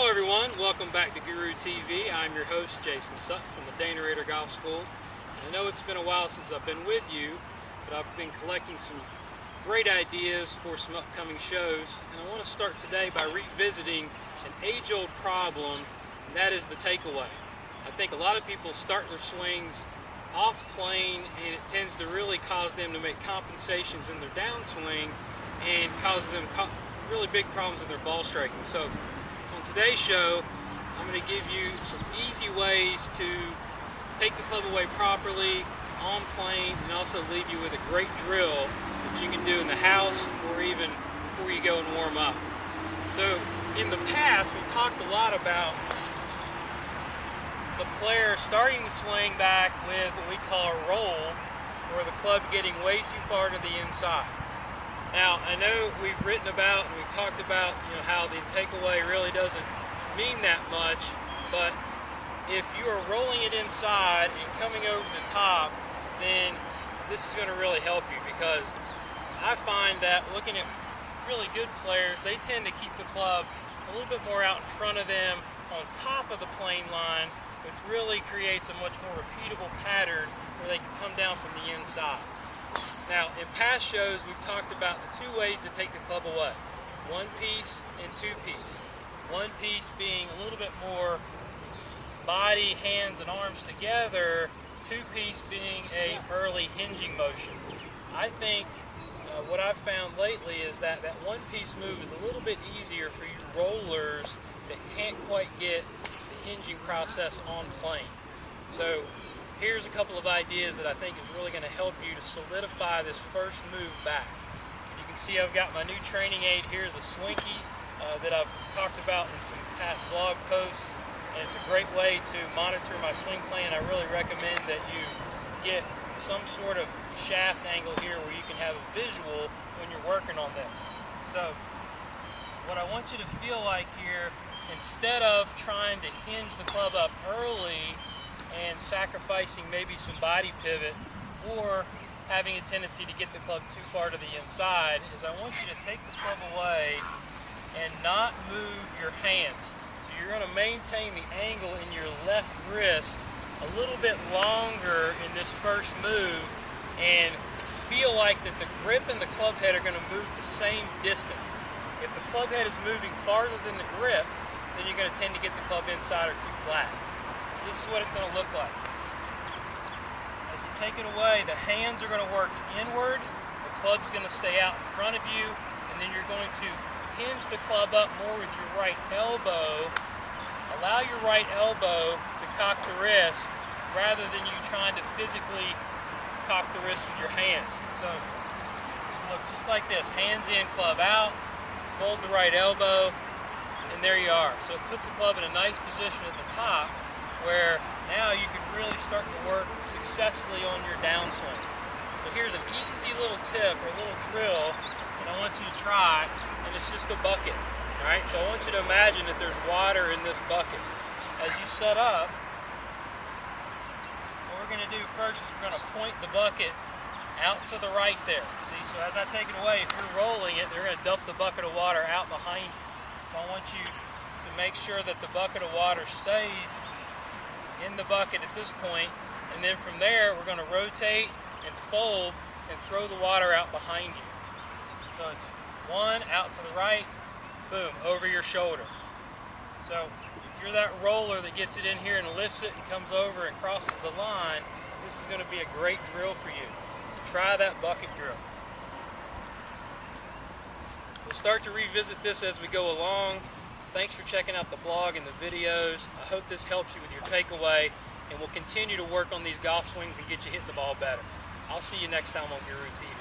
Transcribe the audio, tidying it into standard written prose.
Hello everyone, welcome back to Guru TV. I'm your host Jason Sutton from the Danerator Golf School. And I know it's been a while since I've been with you, but I've been collecting some great ideas for some upcoming shows. And I want to start today by revisiting an age-old problem, and that is the takeaway. I think a lot of people start their swings off plane, and it tends to really cause them to make compensations in their downswing and causes them really big problems with their ball striking. So on today's show, I'm going to give you some easy ways to take the club away properly on plane, and also leave you with a great drill that you can do in the house or even before you go and warm up. So in the past, we talked a lot about the player starting the swing back with what we call a roll, or the club getting way too far to the inside. Now, I know we've written about and we've talked about how the takeaway really doesn't mean that much, but if you are rolling it inside and coming over the top, then this is going to really help you, because I find that looking at really good players, they tend to keep the club a little bit more out in front of them on top of the plane line, which really creates a much more repeatable pattern where they can come down from the inside. Now, in past shows, we've talked about the two ways to take the club away: one piece and two piece. One piece being a little bit more body, hands, and arms together. Two piece being a early hinging motion. I think what I've found lately is that that one piece move is a little bit easier for you rollers that can't quite get the hinging process on plane. So here's a couple of ideas that I think is really going to help you to solidify this first move back. You can see I've got my new training aid here, the Swinky, that I've talked about in some past blog posts, and it's a great way to monitor my swing plan. I really recommend that you get some sort of shaft angle here where you can have a visual when you're working on this. So what I want you to feel like here, instead of trying to hinge the club up early and sacrificing maybe some body pivot or having a tendency to get the club too far to the inside, is I want you to take the club away and not move your hands. So you're going to maintain the angle in your left wrist a little bit longer in this first move, and feel like that the grip and the club head are going to move the same distance. If the club head is moving farther than the grip, then you're going to tend to get the club inside or too flat. So this is what it's going to look like. As you take it away, the hands are going to work inward, the club's going to stay out in front of you, and then you're going to hinge the club up more with your right elbow. Allow your right elbow to cock the wrist rather than you trying to physically cock the wrist with your hands. So look, just like this, hands in, club out, fold the right elbow, and there you are. So it puts the club in a nice position at the top, where now you can really start to work successfully on your downswing. So here's an easy little tip or a little drill that I want you to try, and it's just a bucket. Alright, so I want you to imagine that there's water in this bucket. As you set up, what we're going to do first is we're going to point the bucket out to the right there. See, so as I take it away, if you're rolling it, they're going to dump the bucket of water out behind you. So I want you to make sure that the bucket of water stays in the bucket at this point, and then from there we're going to rotate and fold and throw the water out behind you. So it's one out to the right, boom, over your shoulder. So if you're that roller that gets it in here and lifts it and comes over and crosses the line, this is going to be a great drill for you. So try that bucket drill. We'll start to revisit this as we go along. Thanks for checking out the blog and the videos. I hope this helps you with your takeaway, and we'll continue to work on these golf swings and get you hitting the ball better. I'll see you next time on Guru TV.